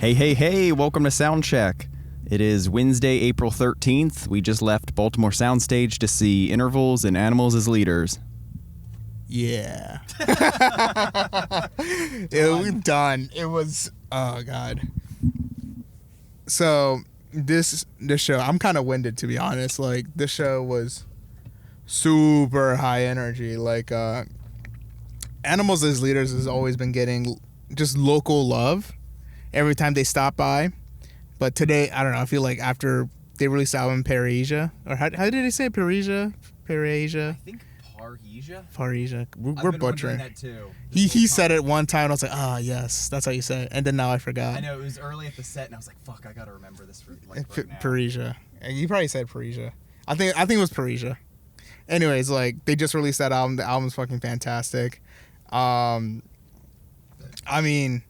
Hey, hey, hey, welcome to Soundcheck. It is Wednesday, April 13th. We just left Baltimore Soundstage to see Intervals and Animals as Leaders. Yeah. We're done. It was, oh, God. So, this show, I'm kind of winded, to be honest. Like, this show was super high energy. Like, Animals as Leaders has always been getting just local love every time they stop by. But today, I don't know, I feel like after they released the album Parisia, or how did they say Parisia? I think Parisia. Parisia. We're butchering. That too. He said it one time, and I was like, yes, that's how you say it. And then now I forgot. I know, it was early at the set, and I was like, fuck, I gotta remember this for right now. Parisia. You probably said Parisia. I think it was Parisia. Anyways, like, they just released that album. The album's fucking fantastic. I mean,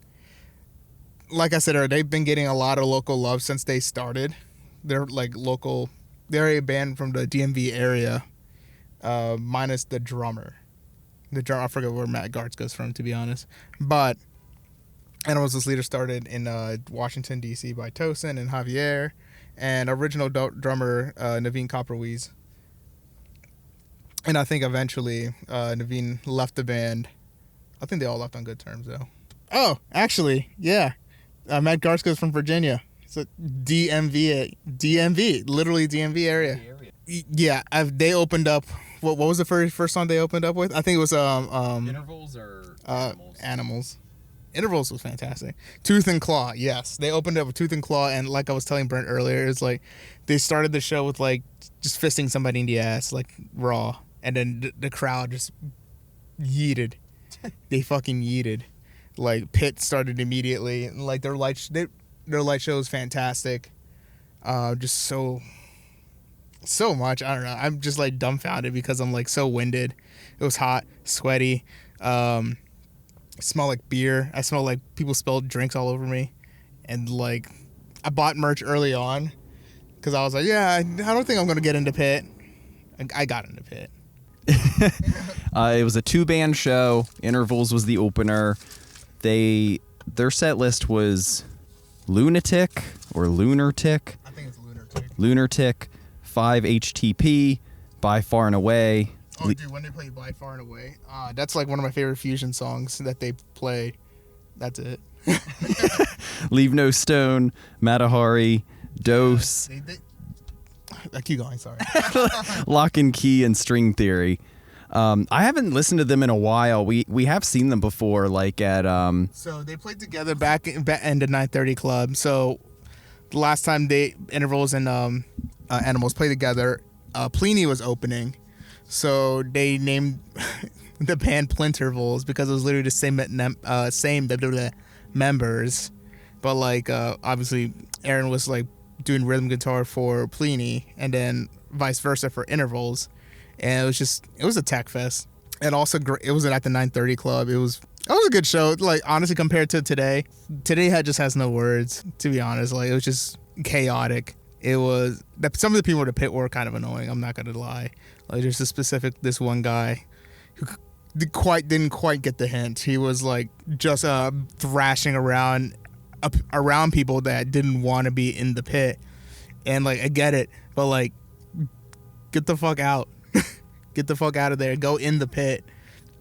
like I said, they've been getting a lot of local love since they started. They're like local. They're a band from the DMV area, minus the drummer. I forget where Matt Gartz goes from, to be honest. But Animals as Leaders started in Washington, D.C. by Tosin and Javier, and original drummer Naveen Copperwees. And I think eventually Naveen left the band. I think they all left on good terms, though. Oh, actually, yeah. Matt Garsko's from Virginia. It's a DMV, literally DMV area. Yeah, they opened up. What was the first song they opened up with? I think it was Intervals or Animals. Intervals was fantastic. Tooth and Claw, yes, they opened up with Tooth and Claw, and like I was telling Brent earlier, it's like they started the show with like just fisting somebody in the ass, like raw, and then the crowd just yeeted. They fucking yeeted. Like, Pit started immediately, and like their light show is fantastic. Just so much. I don't know. I'm just like dumbfounded because I'm like so winded. It was hot, sweaty. Smell like beer. I smell like people spilled drinks all over me, and like I bought merch early on because I was like, yeah, I don't think I'm gonna get into Pit. I got into Pit. It was a 2-band show. Intervals was the opener. Their set list was Lunatic or Lunartic. I think it's Lunartic. Lunartic, 5 HTP, By Far and Away. Oh, dude, when they play By Far and Away, that's like one of my favorite fusion songs that they play. That's it. Leave No Stone, Matahari, Dose. I keep going, sorry. Lock and Key, and String Theory. I haven't listened to them in a while. We have seen them before, like at So they played together back in the 930 Club. So the last time Intervals and Animals played together, Pliny was opening. So they named the band Plintervals because it was literally the same members. But like obviously Aaron was like doing rhythm guitar for Pliny, and then vice versa for Intervals. And it was a tech fest. And also, it was at the 930 Club. It was a good show. Like, honestly, compared to today just has no words, to be honest. Like, it was just chaotic. It was, some of the people at the pit were kind of annoying, I'm not going to lie. Like, there's this one guy who didn't quite get the hint. He was, like, just thrashing around people that didn't want to be in the pit. And, like, I get it, but, like, get the fuck out. Get the fuck out of there. Go in the pit.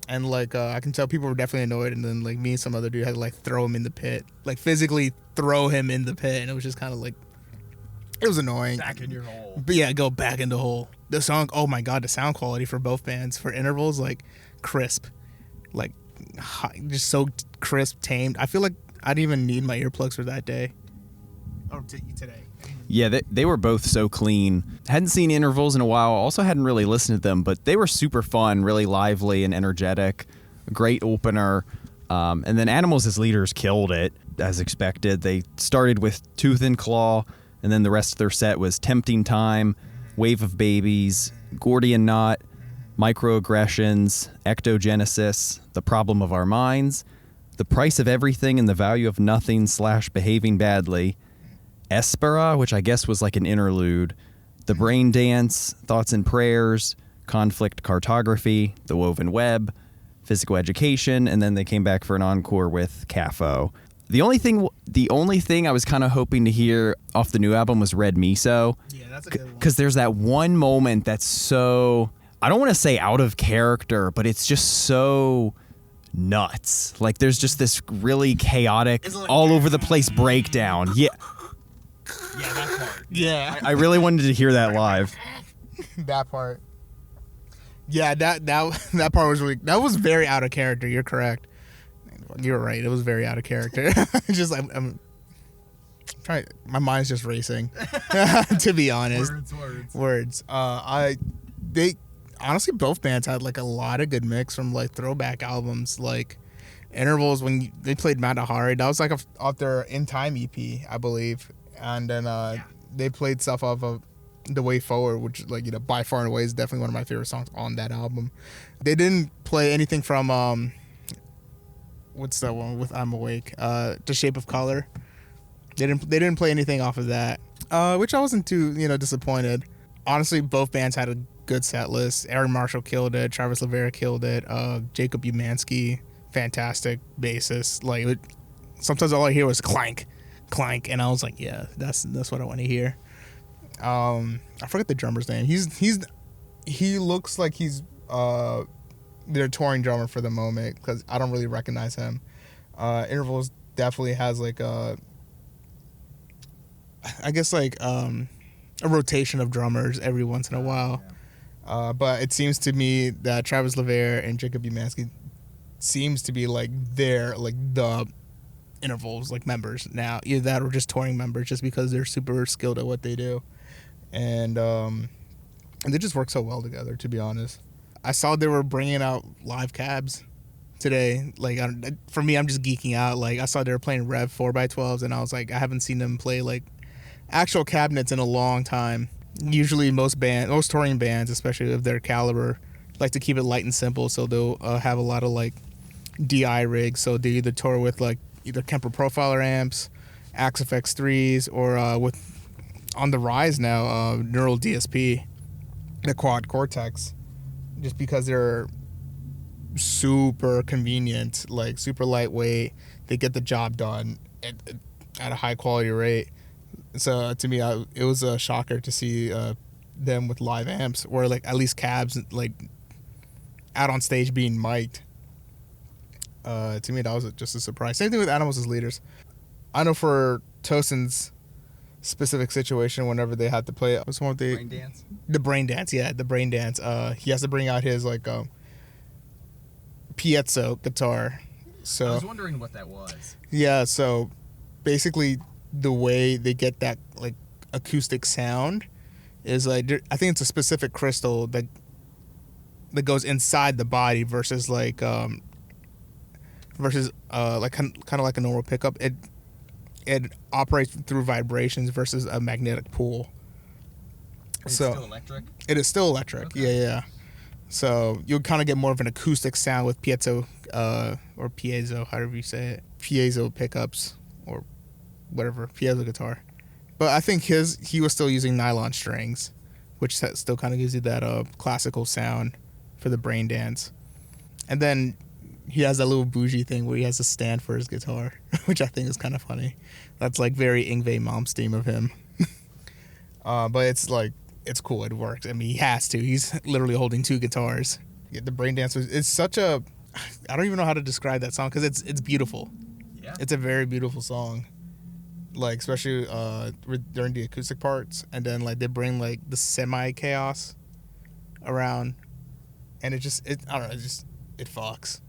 And, like, I can tell people were definitely annoyed. And then, like, me and some other dude had to, like, throw him in the pit. Like, physically throw him in the pit. And it was just kind of, like, it was annoying. Back in your hole. But, yeah, go back in the hole. The song, oh, my God, the sound quality for both bands. For Intervals, like, crisp. Like, just so crisp, tamed. I feel like I didn't even need my earplugs for that day. Or today. Yeah, they were both so clean. Hadn't seen Intervals in a while. Also hadn't really listened to them, but they were super fun, really lively and energetic. A great opener. And then Animals as Leaders killed it, as expected. They started with Tooth and Claw, and then the rest of their set was Tempting Time, Wave of Babies, Gordian Knot, Microaggressions, Ectogenesis, The Problem of Our Minds, The Price of Everything and the Value of Nothing / Behaving Badly, Espera, which I guess was like an interlude, The Brain Dance, Thoughts and Prayers, Conflict Cartography, The Woven Web, Physical Education, and then they came back for an encore with CAFO. The only thing I was kind of hoping to hear off the new album was Red Miso. Yeah, that's a good one. Because there's that one moment that's so, I don't want to say out of character, but it's just so nuts. Like there's just this really chaotic, like, all over the place breakdown. Yeah. Yeah, that part. Yeah. I really wanted to hear that live. That part. Yeah, that part was really, that was very out of character. You're correct. You're right. It was very out of character. Just I'm trying. My mind's just racing. To be honest. Words. They honestly, both bands had like a lot of good mix from like throwback albums, like Intervals when they played Matahari. That was like off their In Time EP, I believe, and then they played stuff off of The Way Forward, which like by far and away is definitely one of my favorite songs on that album. They didn't play anything from what's that one with I'm Awake? The Shape of Color. They didn't play anything off of that, which I wasn't too disappointed. Honestly, both bands had a good set list. Aaron Marshall killed it. Travis Rivera killed it. Jacob Umansky, fantastic bassist. Like sometimes all I hear was clank, clank, and I was like, yeah, that's what I want to hear. I forget the drummer's name. He looks like he's their touring drummer for the moment because I don't really recognize him. Intervals definitely has like a rotation of drummers every once in a while. But it seems to me that Travis Rivera and Jacob Umansky seems to be like the Intervals like members now, either that or just touring members, just because they're super skilled at what they do, and they just work so well together. To be honest, I saw they were bringing out live cabs today. Like for me, I'm just geeking out. Like I saw they were playing Rev 4x12s, and I was like, I haven't seen them play like actual cabinets in a long time. Usually most touring bands, especially of their caliber, like to keep it light and simple, so they'll have a lot of like DI rigs. So they either tour with like either Kemper Profiler amps, Axe FX3s, or with on the rise now Neural DSP, the Quad Cortex, just because they're super convenient, like super lightweight. They get the job done at a high quality rate. So to me, it was a shocker to see them with live amps, or like at least cabs like out on stage being mic'd. To me, that was just a surprise. Same thing with Animals as Leaders. I know for Tosin's specific situation, whenever they had to play, what's the one with Brain Dance? The Brain Dance, yeah, the Brain Dance. He has to bring out his like piezo guitar. So I was wondering what that was. Yeah, so basically the way they get that like acoustic sound is like, I think it's a specific crystal that goes inside the body versus like kind of like a normal pickup. It operates through vibrations versus a magnetic pull. It's still electric? It is still electric. Okay. Yeah. So you'll kind of get more of an acoustic sound with piezo or piezo, however you say it, piezo pickups or whatever, piezo guitar. But I think he was still using nylon strings, which still kind of gives you that classical sound for the Brain Dance. And then he has that little bougie thing where he has a stand for his guitar, which I think is kind of funny. That's like very Yngwie Malmsteen of him. But it's like, it's cool. It works. I mean, he has to. He's literally holding two guitars. Yeah, the Brain Dance it's such a, I don't even know how to describe that song because it's beautiful. Yeah. It's a very beautiful song. Like, especially during the acoustic parts, and then like they bring like the semi chaos around, and it I don't know, it fucks.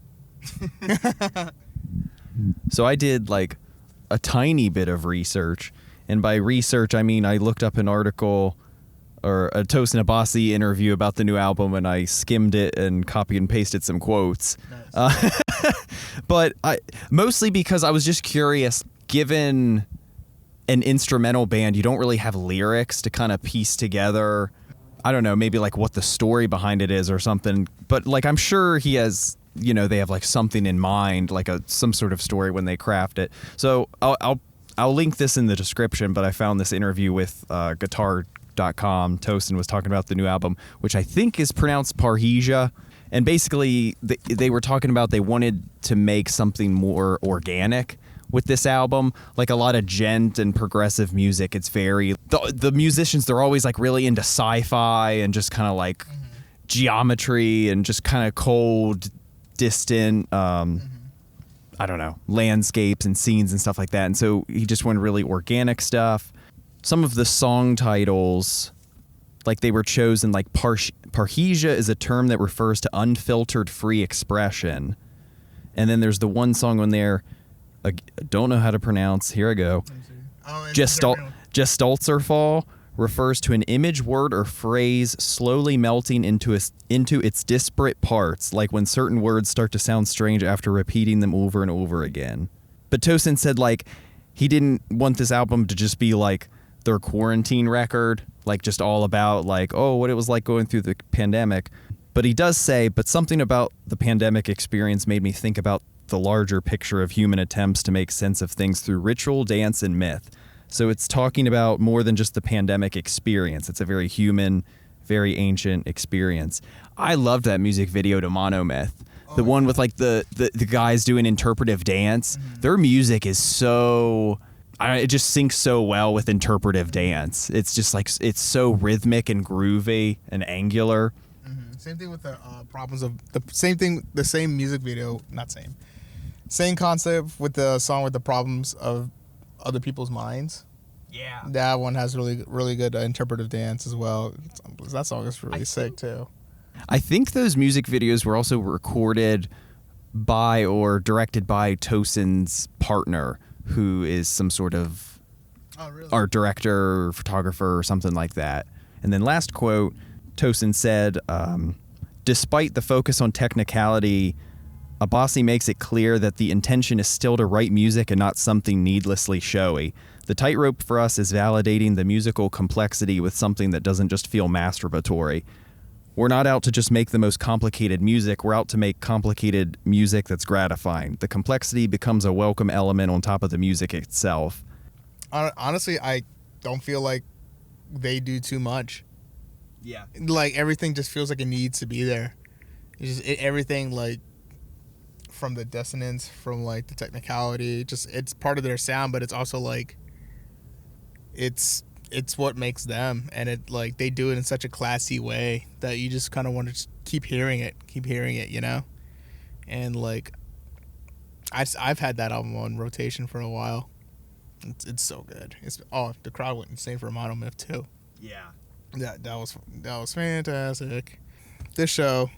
So I did like a tiny bit of research, and by research I mean I looked up an article or a Tosin Abasi interview about the new album, and I skimmed it and copied and pasted some quotes. Nice. But mostly because I was just curious, given an instrumental band, you don't really have lyrics to kind of piece together, I don't know, maybe like what the story behind it is or something. But like, I'm sure he has, they have like something in mind, like some sort of story when they craft it. So I'll link this in the description, but I found this interview with guitar.com. Tosin was talking about the new album, which I think is pronounced Parrhesia. And basically they were talking about they wanted to make something more organic, with this album, like a lot of gent and progressive music. It's very the musicians, they're always like really into sci-fi and just kind of like geometry and just kind of cold, distant I don't know, landscapes and scenes and stuff like that. And so he just went really organic stuff. Some of the song titles, like they were chosen, like parrhesia is a term that refers to unfiltered free expression. And then there's the one song on there, I don't know how to pronounce, here I go. Gestaltzerfall refers to an image, word, or phrase slowly melting into its disparate parts, like when certain words start to sound strange after repeating them over and over again. But Tosin said, like, he didn't want this album to just be like their quarantine record, like just all about like, oh, what it was like going through the pandemic. But he does say, but something about the pandemic experience made me think about the larger picture of human attempts to make sense of things through ritual, dance, and myth. So it's talking about more than just the pandemic experience. It's a very human, very ancient experience. I loved that music video to Monomyth. The one with like the guys doing interpretive dance. Their music is so... it just syncs so well with interpretive dance. It's just like, it's so rhythmic and groovy and angular. Same thing with the problems of the same music video, same concept with the song with the problems of other people's minds. Yeah. That one has really, really good interpretive dance as well. That song is really sick too. I think those music videos were also recorded by or directed by Tosin's partner, who is some sort of art director, or photographer, or something like that. And then last quote, Tosin said, despite the focus on technicality, Abbasi makes it clear that the intention is still to write music and not something needlessly showy. The tightrope for us is validating the musical complexity with something that doesn't just feel masturbatory. We're not out to just make the most complicated music. We're out to make complicated music that's gratifying. The complexity becomes a welcome element on top of the music itself. Honestly, I don't feel like they do too much. Yeah. Like, everything just feels like it needs to be there. It's just everything, like, from the dissonance, from, like, the technicality, it's part of their sound, but it's also, like, it's what makes them, and it, like, they do it in such a classy way that you just kind of want to keep hearing it, you know? And, like, I've had that album on rotation for a while. It's so good. The crowd went insane for Monomyth, too. Yeah. That was fantastic. This show,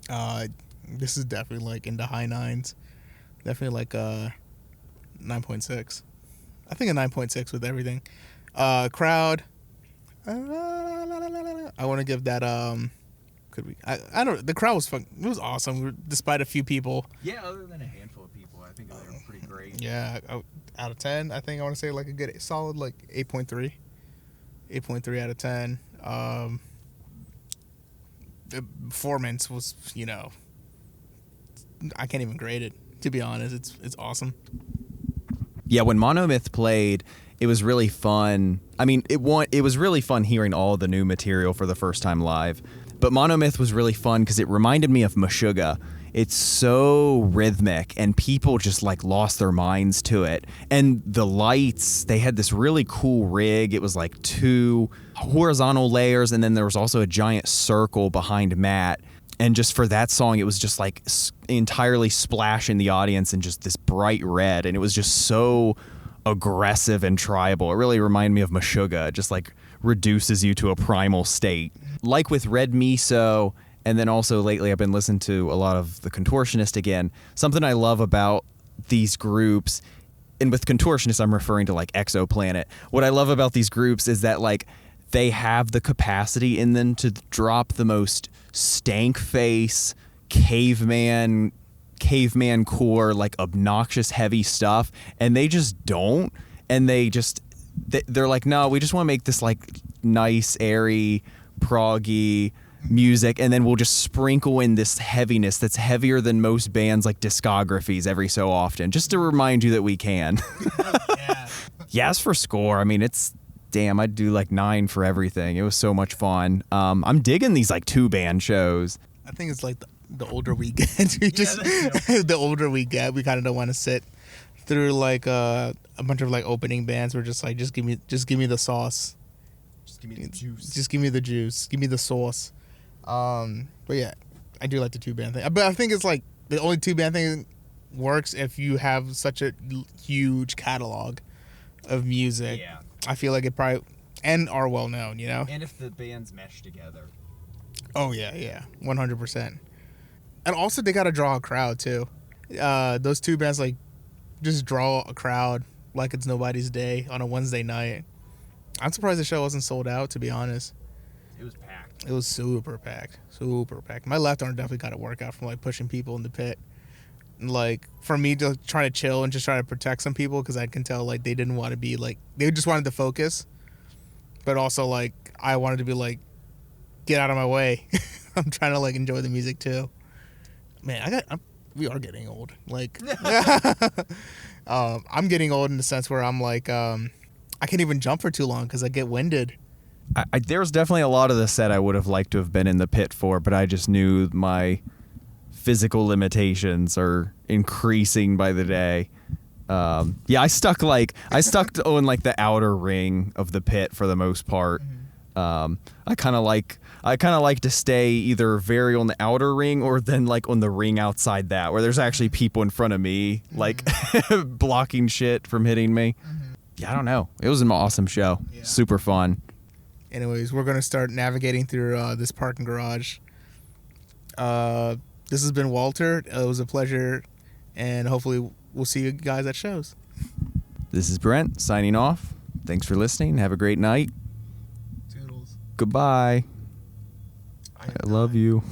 this is definitely like in the high nines. Definitely like 9.6. I think a 9.6 with everything. Crowd. I want to give that. Could we? I don't. The crowd was fun. It was awesome, despite a few people. Yeah, other than a handful of people, I think they were pretty great. Yeah, out of 10, I think I want to say like a good, solid like 8.3. 8.3 out of 10. The performance was, I can't even grade it, to be honest. It's awesome. Yeah, when Monomyth played, it was really fun. I mean, it was really fun hearing all the new material for the first time live. But Monomyth was really fun because it reminded me of Meshuggah. It's so rhythmic, and people just like lost their minds to it. And the lights, they had this really cool rig. It was like 2 horizontal layers, and then there was also a giant circle behind Matt. And just for that song, it was just like entirely splashing the audience in just this bright red. And it was just so aggressive and tribal. It really reminded me of Meshuggah. It just like reduces you to a primal state. Like with Red Miso, and then also lately I've been listening to a lot of The Contortionist again. Something I love about these groups, and with Contortionist I'm referring to like Exoplanet. What I love about these groups is that like they have the capacity in them to drop the most stank face, caveman core, like obnoxious heavy stuff, and they just don't. And they're like, no, we just want to make this like nice, airy, proggy music, and then we'll just sprinkle in this heaviness that's heavier than most bands like discographies every so often, just to remind you that we can. Yeah, as for score, I mean, I'd do like 9 for everything. It was so much fun. I'm digging these like 2-band shows. I think it's like the older we get, the older we get, we kind of don't want to sit through like a bunch of like opening bands. We're just like, just give me the sauce. Just give me the juice. Just give me the juice. Give me the sauce. But yeah, I do like the 2-band thing. But I think it's like the only 2-band thing works if you have such a huge catalog of music. Yeah. I feel like it probably and are well known, you know. And if the bands mesh together. Oh yeah, 100%. And also they gotta draw a crowd too. Those 2 bands like just draw a crowd like it's nobody's day on a Wednesday night. I'm surprised the show wasn't sold out, to be honest. It was packed. It was super packed. My left arm definitely got a workout from like pushing people in the pit. And, like for me to try to chill and just try to protect some people because I can tell like they didn't want to be like they just wanted to focus, but also like I wanted to be like get out of my way. I'm trying to like enjoy the music too. Man, we are getting old. Like I'm getting old in the sense where I'm like I can't even jump for too long because I get winded. There's definitely a lot of the set I would have liked to have been in the pit for, but I just knew my physical limitations are increasing by the day. Yeah, I stuck on like the outer ring of the pit for the most part. I kind of like to stay either very on the outer ring or then like on the ring outside that where there's actually people in front of me like blocking shit from hitting me. Yeah, I don't know. It was an awesome show. Yeah. Super fun. Anyways, we're going to start navigating through this parking garage. This has been Walter. It was a pleasure, and hopefully we'll see you guys at shows. This is Brent signing off. Thanks for listening. Have a great night. Toodles. Goodbye. I love you.